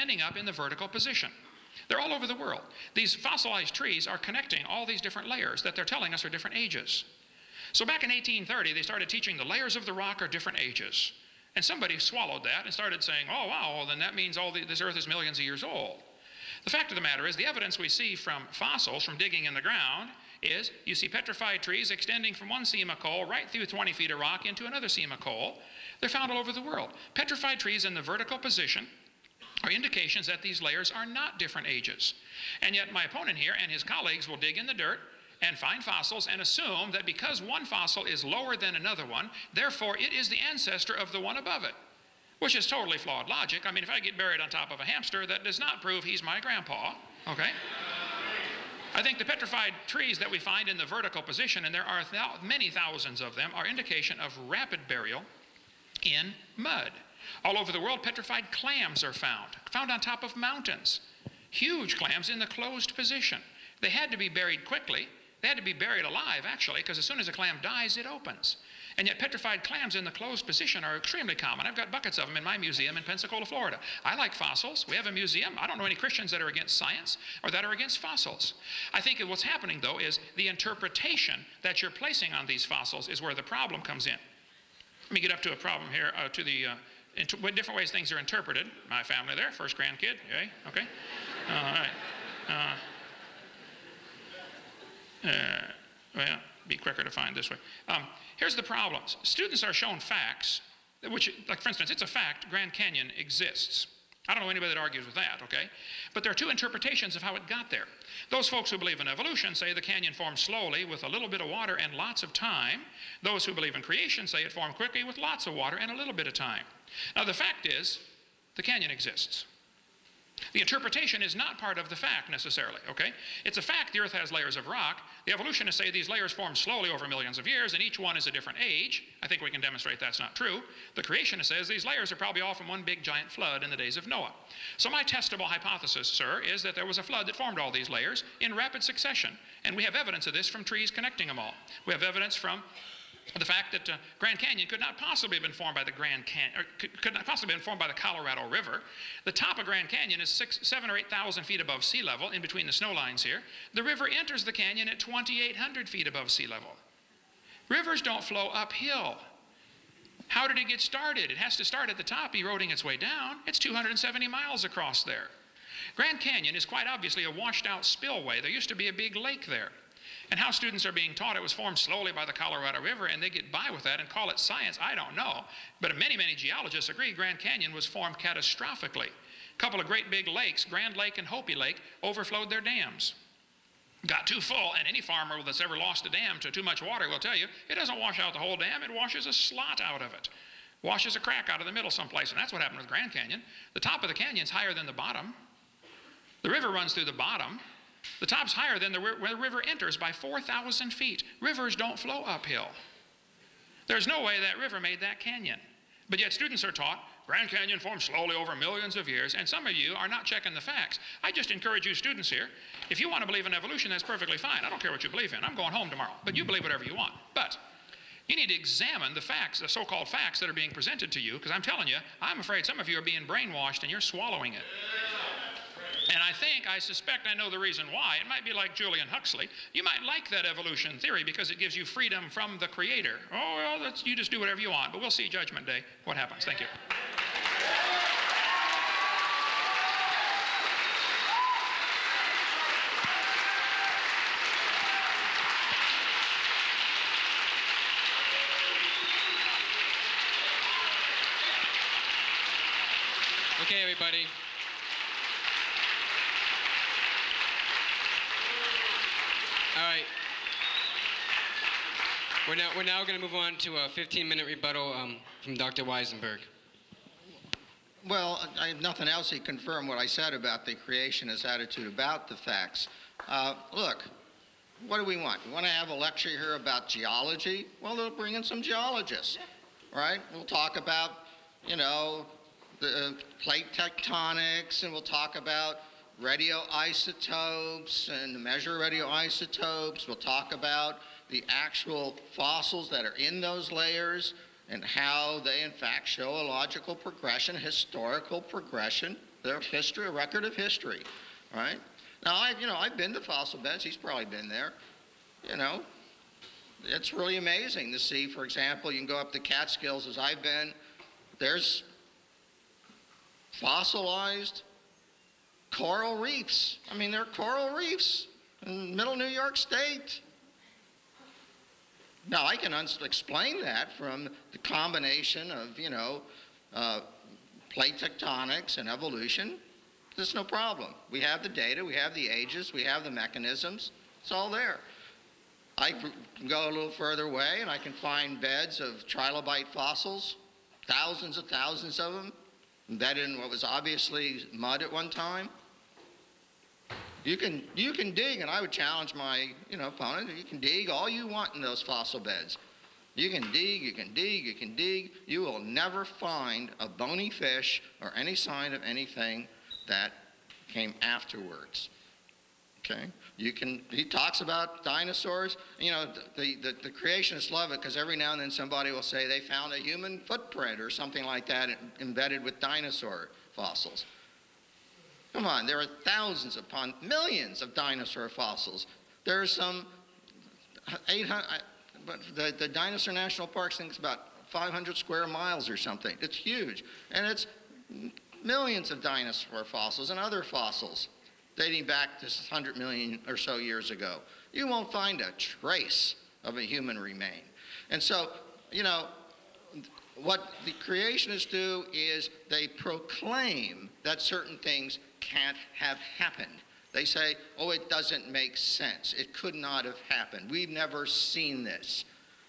ending up in the vertical position. They're all over the world. These fossilized trees are connecting all these different layers that they're telling us are different ages. So back in 1830, they started teaching the layers of the rock are different ages. And somebody swallowed that and started saying, oh, wow, well, then that means this Earth is millions of years old. The fact of the matter is the evidence we see from fossils, from digging in the ground, is you see petrified trees extending from one seam of coal right through 20 feet of rock into another seam of coal. They're found all over the world. Petrified trees in the vertical position are indications that these layers are not different ages. And yet my opponent here and his colleagues will dig in the dirt and find fossils and assume that because one fossil is lower than another one, therefore it is the ancestor of the one above it, which is totally flawed logic. I mean, if I get buried on top of a hamster, that does not prove he's my grandpa, okay? I think the petrified trees that we find in the vertical position, and there are many thousands of them, are indication of rapid burial in mud. All over the world, petrified clams are found on top of mountains. Huge clams in the closed position. They had to be buried quickly. They had to be buried alive, actually, because as soon as a clam dies, it opens. And yet petrified clams in the closed position are extremely common. I've got buckets of them in my museum in Pensacola, Florida. I like fossils. We have a museum. I don't know any Christians that are against science or that are against fossils. I think that what's happening, though, is the interpretation that you're placing on these fossils is where the problem comes in. Let me get up to a problem here, in different ways things are interpreted. My family there, first grandkid, yay, okay. All right. Well, be quicker to find this way. Here's the problems. Students are shown facts, which, like for instance, it's a fact Grand Canyon exists. I don't know anybody that argues with that, okay? But there are two interpretations of how it got there. Those folks who believe in evolution say the canyon formed slowly with a little bit of water and lots of time. Those who believe in creation say it formed quickly with lots of water and a little bit of time. Now the fact is, the canyon exists. The interpretation is not part of the fact necessarily, okay? It's a fact the Earth has layers of rock. The evolutionists say these layers formed slowly over millions of years and each one is a different age. I think we can demonstrate that's not true. The creationist says these layers are probably all from one big giant flood in the days of Noah. So my testable hypothesis, sir, is that there was a flood that formed all these layers in rapid succession. And we have evidence of this from trees connecting them all. We have evidence from the fact that Grand Canyon could not possibly have been formed by the could not possibly have been formed by the Colorado River. The top of Grand Canyon is 7,000 or 8,000 feet above sea level, in between the snow lines here. The river enters the canyon at 2,800 feet above sea level. Rivers don't flow uphill. How did it get started? It has to start at the top, eroding its way down. It's 270 miles across there. Grand Canyon is quite obviously a washed out spillway. There used to be a big lake there. And how students are being taught it was formed slowly by the Colorado River and they get by with that and call it science, I don't know. But many, many geologists agree Grand Canyon was formed catastrophically. A couple of great big lakes, Grand Lake and Hopi Lake, overflowed their dams. Got too full, and any farmer that's ever lost a dam to too much water will tell you, it doesn't wash out the whole dam, it washes a slot out of it. Washes a crack out of the middle someplace, and that's what happened with Grand Canyon. The top of the canyon's higher than the bottom. The river runs through the bottom. The top's higher than where the river enters by 4,000 feet. Rivers don't flow uphill. There's no way that river made that canyon. But yet students are taught Grand Canyon formed slowly over millions of years, and some of you are not checking the facts. I just encourage you students here, if you want to believe in evolution, that's perfectly fine. I don't care what you believe in. I'm going home tomorrow. But you believe whatever you want. But you need to examine the facts, the so-called facts that are being presented to you, because I'm telling you, I'm afraid some of you are being brainwashed and you're swallowing it. And I suspect I know the reason why. It might be like Julian Huxley. You might like that evolution theory because it gives you freedom from the Creator. Oh, well, you just do whatever you want. But we'll see Judgment Day what happens. Thank you. Okay, everybody. All right. We're now going to move on to a 15-minute rebuttal from Dr. Weisenberg. Well, I have nothing else to confirm what I said about the creationist attitude about the facts. Look, what do we want? We want to have a lecture here about geology? Well, they'll bring in some geologists, right? We'll talk about, you know, the plate tectonics, and we'll talk about radioisotopes and measure radioisotopes. We'll talk about the actual fossils that are in those layers and how they in fact show a logical progression, historical progression They're history, a record of history, right? Now, I've been to fossil beds. He's probably been there. You know, it's really amazing to see, for example, you can go up the Catskills as I've been. There's fossilized coral reefs. I mean, there are coral reefs in middle New York State. Now, I can explain that from the combination of, plate tectonics and evolution. There's no problem. We have the data, we have the ages, we have the mechanisms. It's all there. I can go a little further away and I can find beds of trilobite fossils, thousands of them, embedded in what was obviously mud at one time. You can dig, and I would challenge my opponent, you can dig all you want in those fossil beds. You can dig, you can dig, you can dig. You will never find a bony fish or any sign of anything that came afterwards. Okay? He talks about dinosaurs. The creationists love it because every now and then somebody will say they found a human footprint or something like that embedded with dinosaur fossils. Come on, there are thousands upon millions of dinosaur fossils. There are some 800, but the Dinosaur National Park thinks about 500 square miles or something. It's huge. And it's millions of dinosaur fossils and other fossils dating back to 100 million or so years ago. You won't find a trace of a human remain. And so, what the creationists do is they proclaim that certain things can't have happened. They say, oh, it doesn't make sense. It could not have happened. We've never seen this,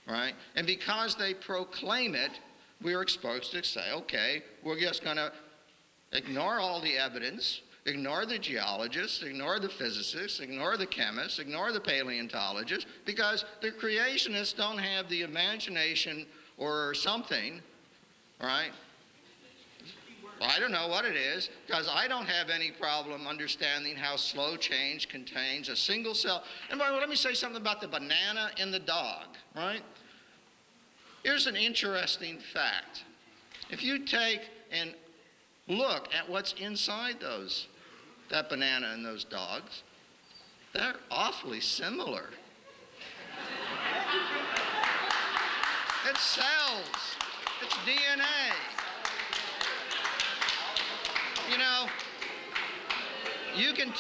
right? And because they proclaim it, we're exposed to say, okay, we're just going to ignore all the evidence, ignore the geologists, ignore the physicists, ignore the chemists, ignore the paleontologists, because the creationists don't have the imagination or something, right? Well, I don't know what it is, because I don't have any problem understanding how slow change contains a single cell. And by the way, let me say something about the banana and the dog, right? Here's an interesting fact. If you take and look at what's inside that banana and those dogs, they're awfully similar. It's cells. It's DNA. You can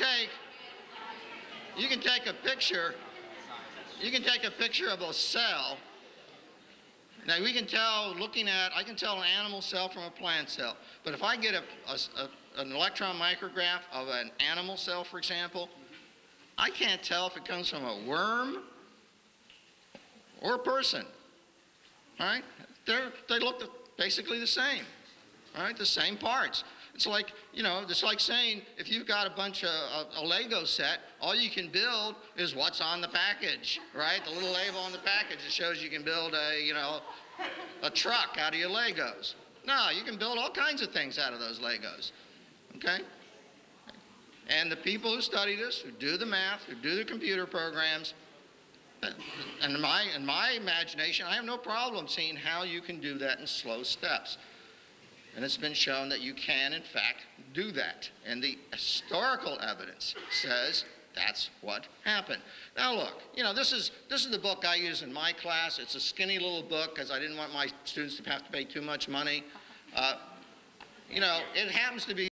take a picture of a cell. Now we can tell, I can tell an animal cell from a plant cell. But if I get an electron micrograph of an animal cell, for example, I can't tell if it comes from a worm or a person. All right? They look basically the same. All right? The same parts. It's like, it's like saying if you've got a bunch of a Lego set, all you can build is what's on the package, right? The little label on the package that shows you can build a truck out of your Legos. No, you can build all kinds of things out of those Legos, okay? And the people who study this, who do the math, who do the computer programs, and in my imagination, I have no problem seeing how you can do that in slow steps. And it's been shown that you can, in fact, do that. And the historical evidence says that's what happened. Now look, this is the book I use in my class. It's a skinny little book because I didn't want my students to have to pay too much money. It happens to be